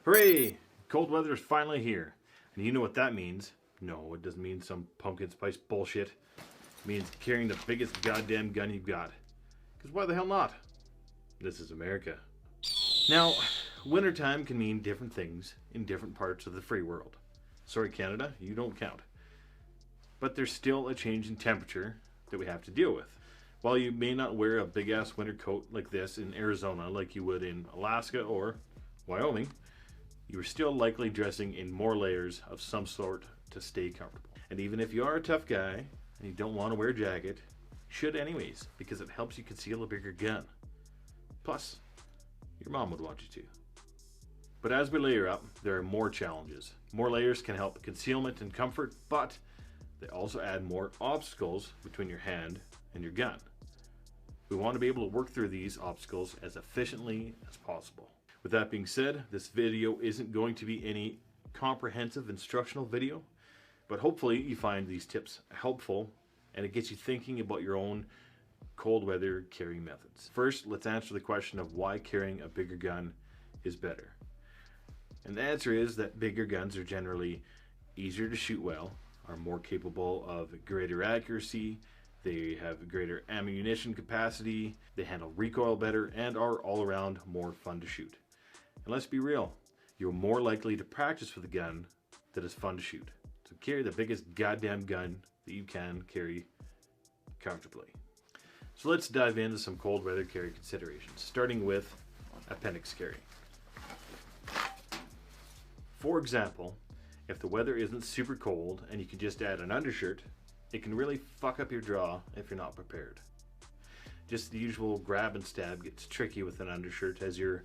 Hooray! Cold weather is finally here. And you know what that means. No, it doesn't mean some pumpkin spice bullshit. It means carrying the biggest goddamn gun you've got. Because why the hell not? This is America. Now, wintertime can mean different things in different parts of the free world. Sorry, Canada, you don't count. But there's still a change in temperature that we have to deal with. While you may not wear a big-ass winter coat like this in Arizona like you would in Alaska or Wyoming, you are still likely dressing in more layers of some sort to stay comfortable. And even if you are a tough guy and you don't want to wear a jacket, you should anyways, because it helps you conceal a bigger gun. Plus, your mom would want you to. But as we layer up, there are more challenges. More layers can help concealment and comfort, but they also add more obstacles between your hand and your gun. We want to be able to work through these obstacles as efficiently as possible. With that being said, this video isn't going to be any comprehensive instructional video, but hopefully you find these tips helpful and it gets you thinking about your own cold weather carrying methods. First, let's answer the question of why carrying a bigger gun is better. And the answer is that bigger guns are generally easier to shoot well, are more capable of greater accuracy, they have greater ammunition capacity, they handle recoil better, and are all around more fun to shoot. And let's be real, you're more likely to practice with a gun that is fun to shoot. So carry the biggest goddamn gun that you can carry comfortably. So let's dive into some cold weather carry considerations, starting with appendix carry. For example, if the weather isn't super cold and you can just add an undershirt, it can really fuck up your draw if you're not prepared. Just the usual grab and stab gets tricky with an undershirt, as you're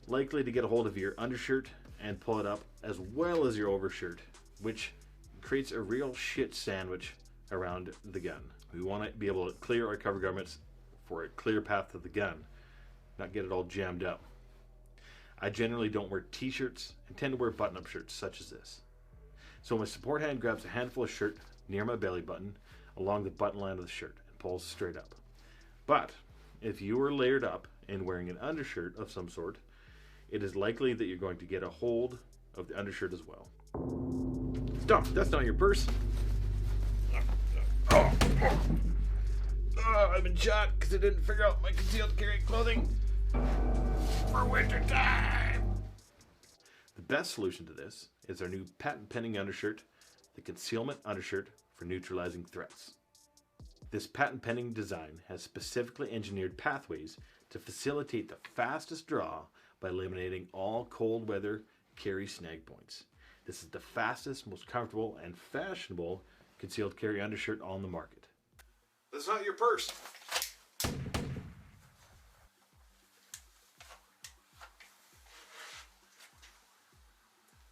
likely to get a hold of your undershirt and pull it up as well as your overshirt, which creates a real shit sandwich around the gun. We want to be able to clear our cover garments for a clear path to the gun, not get it all jammed up. I generally don't wear t-shirts and tend to wear button-up shirts such as this. So my support hand grabs a handful of shirt near my belly button along the button line of the shirt and pulls straight up. But if you are layered up and wearing an undershirt of some sort, it is likely that you're going to get a hold of the undershirt as well. Stop! That's not your purse! I've been shot because I didn't figure out my concealed carry clothing for winter time! The best solution to this is our new patent pending undershirt, the concealment undershirt for neutralizing threats. This patent pending design has specifically engineered pathways to facilitate the fastest draw by eliminating all cold weather carry snag points. This is the fastest, most comfortable, and fashionable concealed carry undershirt on the market. That's not your purse.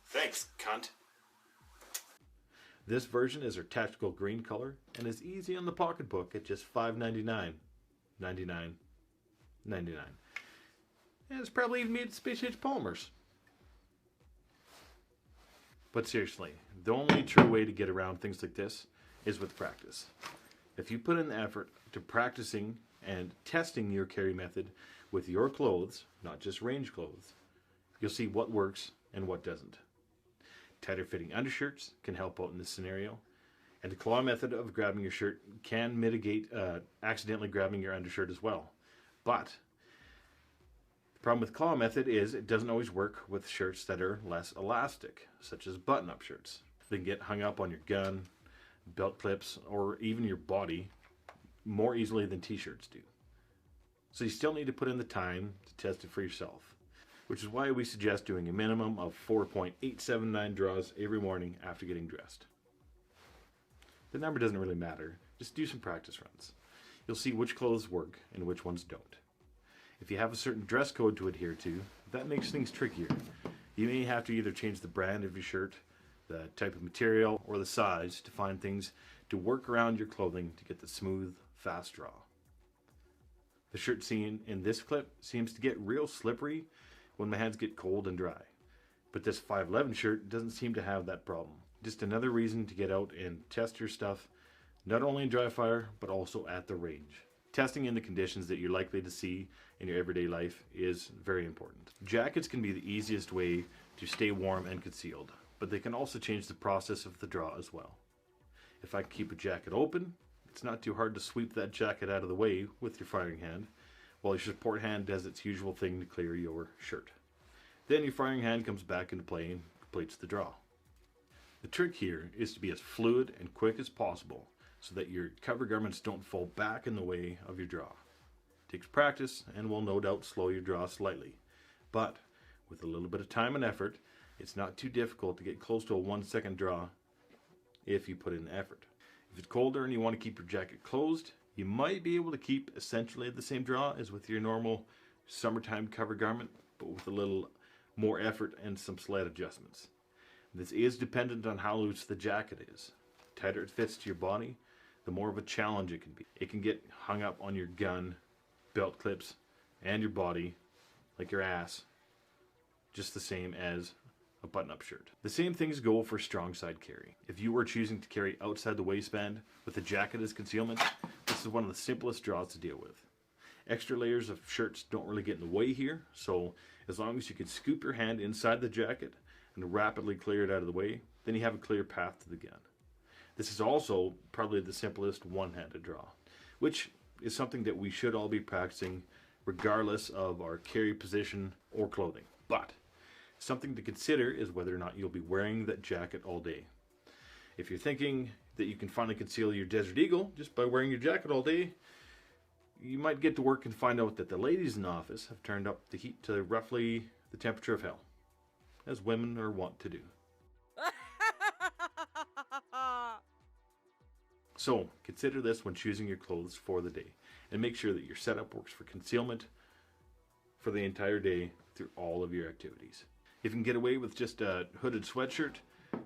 Thanks, cunt. This version is our tactical green color and is easy on the pocketbook at just $5.99. $99.99. And it's probably even made Space Age polymers. But seriously, the only true way to get around things like this is with practice. If you put in the effort to practicing and testing your carry method with your clothes, not just range clothes, you'll see what works and what doesn't. Tighter fitting undershirts can help out in this scenario, and the claw method of grabbing your shirt can mitigate accidentally grabbing your undershirt as well. But the problem with claw method is it doesn't always work with shirts that are less elastic, such as button-up shirts. They can get hung up on your gun, belt clips, or even your body more easily than t-shirts do. So you still need to put in the time to test it for yourself, which is why we suggest doing a minimum of 4.879 draws every morning after getting dressed. The number doesn't really matter, just do some practice runs. You'll see which clothes work and which ones don't. If you have a certain dress code to adhere to, that makes things trickier. You may have to either change the brand of your shirt, the type of material, or the size to find things to work around your clothing to get the smooth, fast draw. The shirt seen in this clip seems to get real slippery when my hands get cold and dry. But this 511 shirt doesn't seem to have that problem. Just another reason to get out and test your stuff, not only in dry fire, but also at the range. Testing in the conditions that you're likely to see in your everyday life is very important. Jackets can be the easiest way to stay warm and concealed, but they can also change the process of the draw as well. If I keep a jacket open, it's not too hard to sweep that jacket out of the way with your firing hand, while your support hand does its usual thing to clear your shirt. Then your firing hand comes back into play and completes the draw. The trick here is to be as fluid and quick as possible so that your cover garments don't fall back in the way of your draw. It takes practice and will no doubt slow your draw slightly, but with a little bit of time and effort, it's not too difficult to get close to a 1 second draw if you put in effort. If it's colder and you want to keep your jacket closed, you might be able to keep essentially the same draw as with your normal summertime cover garment, but with a little more effort and some slight adjustments. This is dependent on how loose the jacket is. The tighter it fits to your body, the more of a challenge it can be. It can get hung up on your gun, belt clips, and your body, like your ass, just the same as a button-up shirt. The same things go for strong side carry. If you were choosing to carry outside the waistband with the jacket as concealment, this is one of the simplest draws to deal with. Extra layers of shirts don't really get in the way here, so as long as you can scoop your hand inside the jacket and rapidly clear it out of the way, then you have a clear path to the gun. This is also probably the simplest one-handed draw, which is something that we should all be practicing regardless of our carry position or clothing. But something to consider is whether or not you'll be wearing that jacket all day. If you're thinking that you can finally conceal your Desert Eagle just by wearing your jacket all day, you might get to work and find out that the ladies in the office have turned up the heat to roughly the temperature of hell, as women are wont to do. So consider this when choosing your clothes for the day, and make sure that your setup works for concealment for the entire day through all of your activities. If you can get away with just a hooded sweatshirt,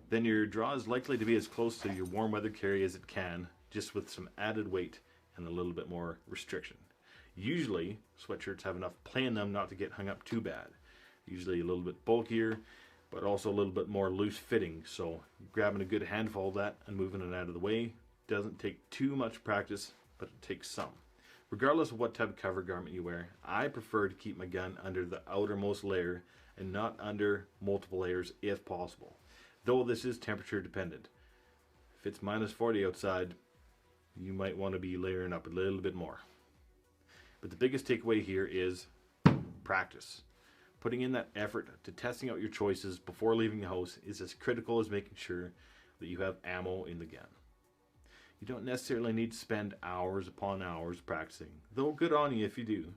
then your draw is likely to be as close to your warm weather carry as it can, just with some added weight and a little bit more restriction. Usually, sweatshirts have enough play in them not to get hung up too bad. Usually a little bit bulkier, but also a little bit more loose fitting, so grabbing a good handful of that and moving it out of the way doesn't take too much practice, but it takes some. Regardless of what type of cover garment you wear, I prefer to keep my gun under the outermost layer and not under multiple layers if possible, though this is temperature dependent. If it's minus 40 outside, you might want to be layering up a little bit more. But the biggest takeaway here is practice. Putting in that effort to testing out your choices before leaving the house is as critical as making sure that you have ammo in the gun. You don't necessarily need to spend hours upon hours practicing, though good on you if you do.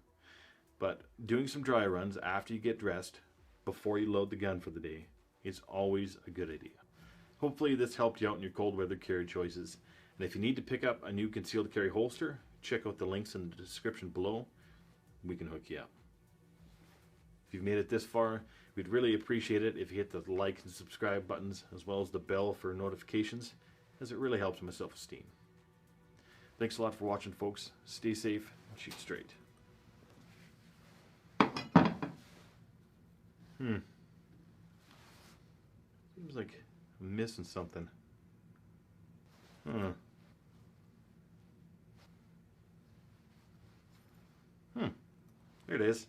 But doing some dry runs after you get dressed, before you load the gun for the day, is always a good idea. Hopefully this helped you out in your cold weather carry choices. And if you need to pick up a new concealed carry holster, check out the links in the description below. We can hook you up. If you've made it this far, we'd really appreciate it if you hit the like and subscribe buttons, as well as the bell for notifications, as it really helps my self-esteem. Thanks a lot for watching, folks. Stay safe and shoot straight. Seems like I'm missing something. There it is.